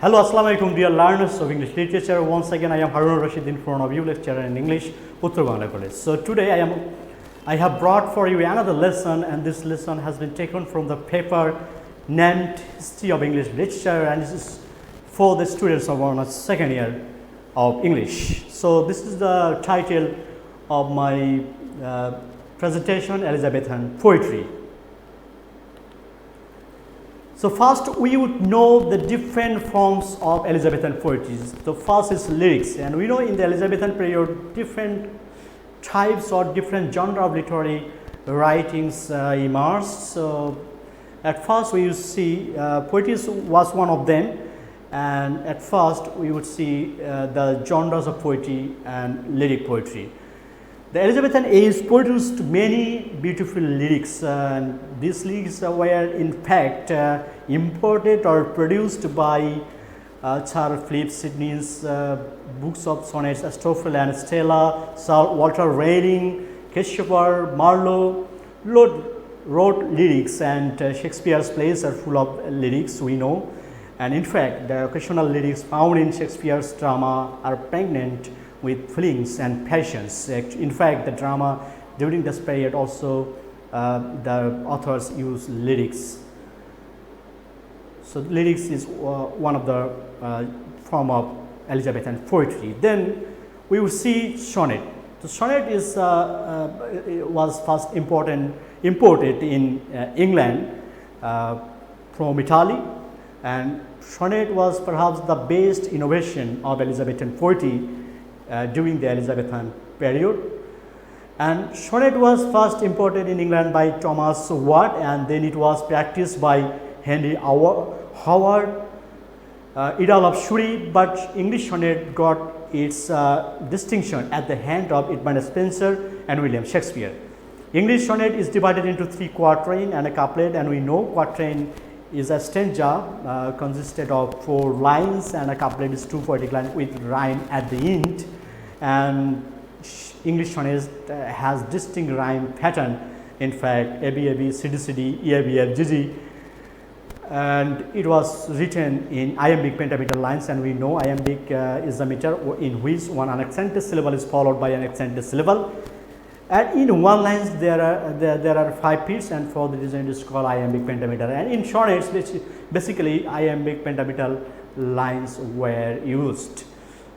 Hello, Assalamu alaikum, dear learners of English literature. Once again, I am Harun Rashid in front of you, lecturer in English, Uttar Bangla College. So today I have brought for you another lesson, and this lesson has been taken from the paper named History of English Literature, and this is for the students of our second year of English. So this is the title of my presentation, Elizabethan Poetry. So first we would know the different forms of Elizabethan poetry. The first is lyrics, and we know in the Elizabethan period different types or different genre of literary writings emerged. So at first we would see poetry was one of them, and at first we would see the genres of poetry and lyric poetry. The Elizabethan age produced many beautiful lyrics, and these lyrics were in fact imported or produced by Charles Philip Sidney's books of sonnets, Stoffel and Stella, Sir Walter Raleigh, Shakespeare, Marlowe wrote lyrics, and Shakespeare's plays are full of lyrics, we know. And in fact, the occasional lyrics found in Shakespeare's drama are pregnant with feelings and passions. In fact, the drama during this period also the authors use lyrics. So lyrics is one of the form of Elizabethan poetry. Then we will see sonnet. The sonnet is was first imported in England from Italy, and sonnet was perhaps the best innovation of Elizabethan poetry during the Elizabethan period. And sonnet was first imported in England by Thomas Wyatt, and then it was practiced by Henry Howard, Earl of Surrey, but English sonnet got its distinction at the hand of Edmund Spenser and William Shakespeare. English sonnet is divided into 3 quatrain and a couplet, and we know quatrain is a stanza consisted of 4 lines, and a couplet is 2 poetic lines with rhyme at the end. And English sonnet has distinct rhyme pattern. In fact, ABAB, CDCD, EABF, GG, and it was written in iambic pentameter lines, and we know iambic is a meter in which one unaccented syllable is followed by an accented syllable. And in one line there are 5 beats, and for the reason it is called iambic pentameter. And in sonnets, basically iambic pentameter lines were used.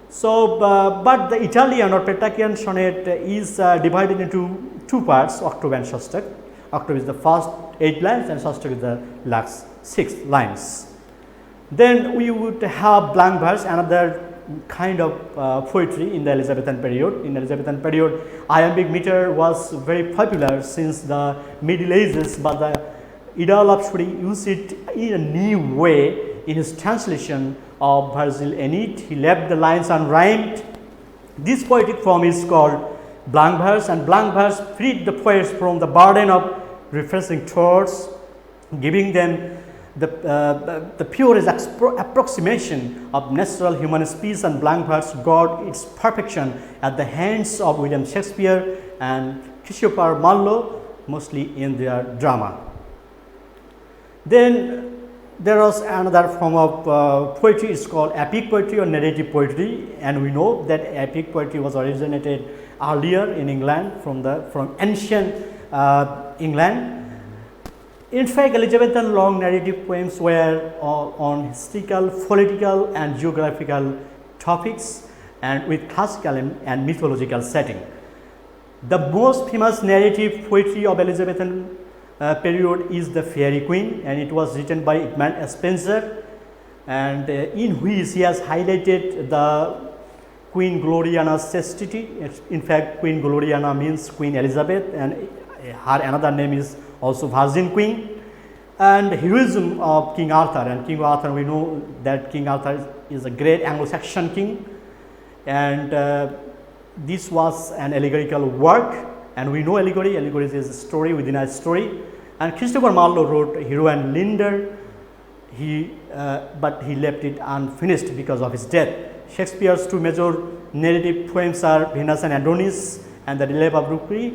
So, but the Italian or Petrarchian sonnet is divided into 2 parts, octave and shostak. Octave is the first 8 lines, and shostak is the last 6 lines. Then we would have blank verse, another kind of poetry in the Elizabethan period. In the Elizabethan period, iambic meter was very popular since the Middle Ages, but the Earl of Surrey used it in a new way in his translation of Virgil Aeneid. He left the lines unrhymed. This poetic form is called blank verse, and blank verse freed the poets from the burden of refreshing thoughts, giving them the purest approximation of natural human speech. And blank verse got its perfection at the hands of William Shakespeare and Shakespeare, Marlowe, mostly in their drama. Then there was another form of poetry, it's called epic poetry or narrative poetry, and we know that epic poetry was originated earlier in England from ancient England. In fact, Elizabethan long narrative poems were on historical, political and geographical topics, and with classical and mythological setting. The most famous narrative poetry of Elizabethan period is the Fairy Queen, and it was written by Edmund Spenser, and in which he has highlighted the Queen Gloriana's chastity. In fact, Queen Gloriana means Queen Elizabeth, and her another name is also Virgin Queen. And heroism of King Arthur, and King Arthur, we know that King Arthur is a great Anglo-Saxon king, and this was an allegorical work. And we know allegory is a story within a story. And Christopher Marlowe wrote Hero and Leander, but he left it unfinished because of his death. Shakespeare's 2 major narrative poems are Venus and Adonis and the Relief of Rookery,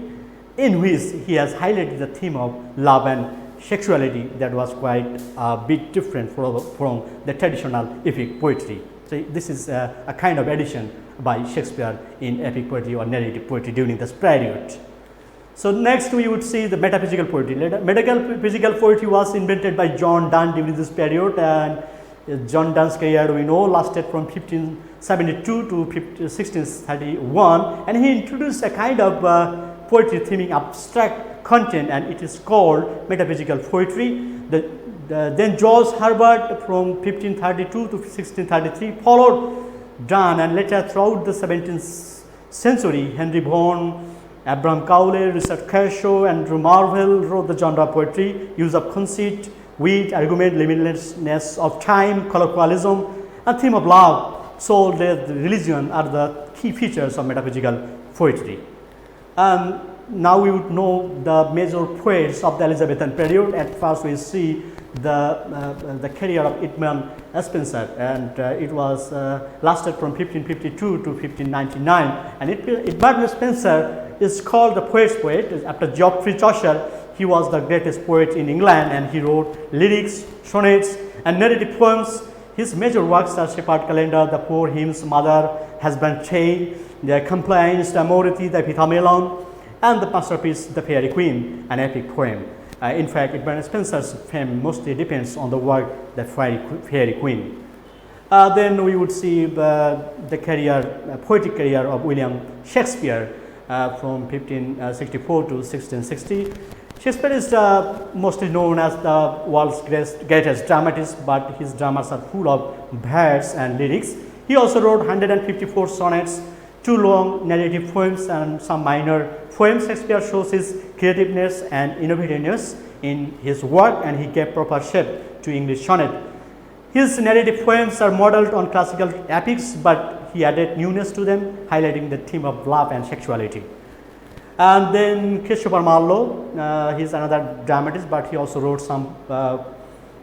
in which he has highlighted the theme of love and sexuality that was quite a bit different from the traditional epic poetry. So this is a kind of addition by Shakespeare in epic poetry or narrative poetry during this period. So next we would see the metaphysical poetry. Metaphysical poetry was invented by John Donne during this period, and John Donne's career we know lasted from 1572 to 1631, and he introduced a kind of poetry theming abstract content, and it is called metaphysical poetry. Then George Herbert from 1532 to 1633 followed Donne, and later throughout the 17th century, Henry Vaughan, Abraham Cowley, Richard Kershaw, and Andrew Marvell wrote the genre of poetry. Use of conceit, wit, argument, limitlessness of time, colloquialism, and theme of love, soul, death, religion are the key features of metaphysical poetry. Now we would know the major poets of the Elizabethan period. At first we see the career of Edmund Spenser, and it was lasted from 1552 to 1599, and Edmund Spenser is called the poet's poet after Geoffrey Chaucer. He was the greatest poet in England, and he wrote lyrics, sonnets, and narrative poems. His major works are Shepherd Calendar, the Poor Hymns, Mother Has Been Chained, the Complaints, the Mority, the Epithamelon, and the masterpiece, The Fairy Queen, an epic poem. In fact, Edmund Spenser's fame mostly depends on the work, The Fairy Queen. Then we would see the poetic career of William Shakespeare from 1564 to 1660. Shakespeare is mostly known as the world's greatest dramatist, but his dramas are full of verse and lyrics. He also wrote 154 sonnets, 2 long narrative poems, and some minor poems. Shakespeare shows his creativeness and innovativeness in his work, and he gave proper shape to English sonnet. His narrative poems are modeled on classical epics, but he added newness to them, highlighting the theme of love and sexuality. And then Christopher Marlowe, he is another dramatist, but he also wrote some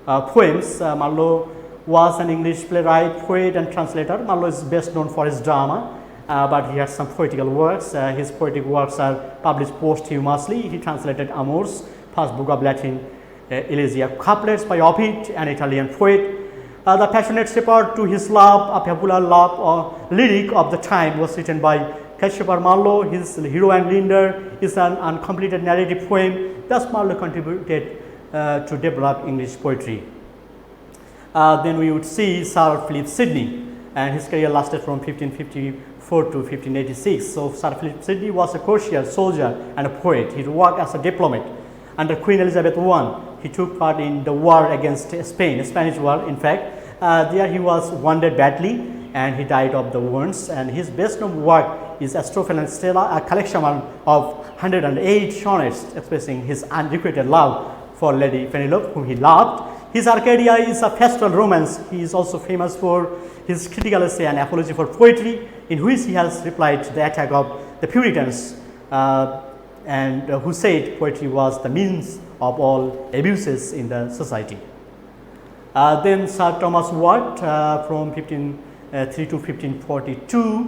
poems. Marlowe was an English playwright, poet, and translator. Marlowe is best known for his drama, but he has some poetical works. His poetic works are published posthumously. He translated Amour's first book of Latin, Elegia Couplets by Ovid, an Italian poet. The Passionate Shepherd to His Love, a popular love lyric of the time, was written by Christopher Marlowe. His Hero and Leander is an uncompleted narrative poem. Thus, Marlowe contributed to develop English poetry. Then we would see Sir Philip Sidney, and his career lasted from 1554 to 1586. So, Sir Philip Sidney was a courtier, soldier, and a poet. He worked as a diplomat under Queen Elizabeth I. He took part in the war against Spain, Spanish war, in fact. There he was wounded badly, and he died of the wounds. And his best known work is Astrophel and Stella, a collection of 108 sonnets expressing his unrequited love for Lady Penelope, whom he loved. His Arcadia is a pastoral romance. He is also famous for his critical essay and apology for poetry, in which he has replied to the attack of the Puritans, and who said poetry was the means of all abuses in the society. Then Sir Thomas Wyatt from 1503 to 1542.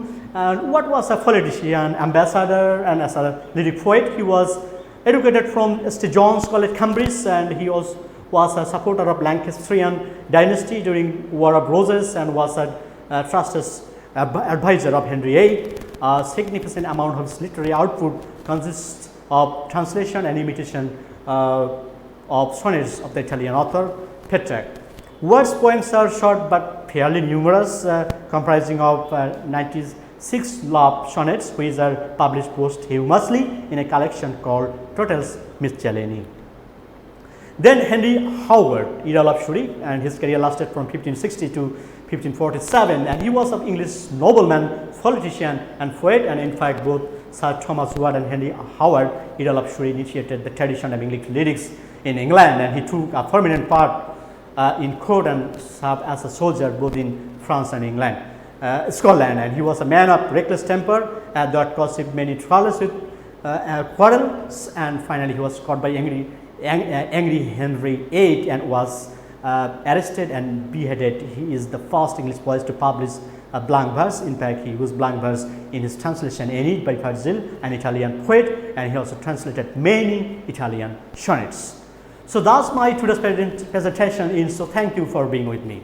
What was a politician, ambassador, and as a lyric poet. He was educated from St. John's College, Cambridge, and he was a supporter of Lancastrian dynasty during War of Roses, and was a trusted advisor of Henry VIII. A significant amount of his literary output consists of translation and imitation of sonnets of the Italian author Petrarch. Wyatt's poems are short but fairly numerous, comprising of 96 love sonnets, which are published posthumously in a collection called Trottle's Miscellany. Then Henry Howard, Earl of Surrey, and his career lasted from 1560 to 1547, and he was an English nobleman, politician, and poet. And in fact, both Sir Thomas Wyatt and Henry Howard, Earl of Surrey, initiated the tradition of English lyrics in England, and he took a prominent part in court and served as a soldier both in France and Scotland. And he was a man of reckless temper that caused him many troubles with quarrels, and finally he was caught by angry Henry VIII and was arrested and beheaded. He is the first English poet to publish a blank verse. In fact, he used blank verse in his translation Enid by Virgil, an Italian poet, and he also translated many Italian sonnets. So that's my today's presentation. So thank you for being with me.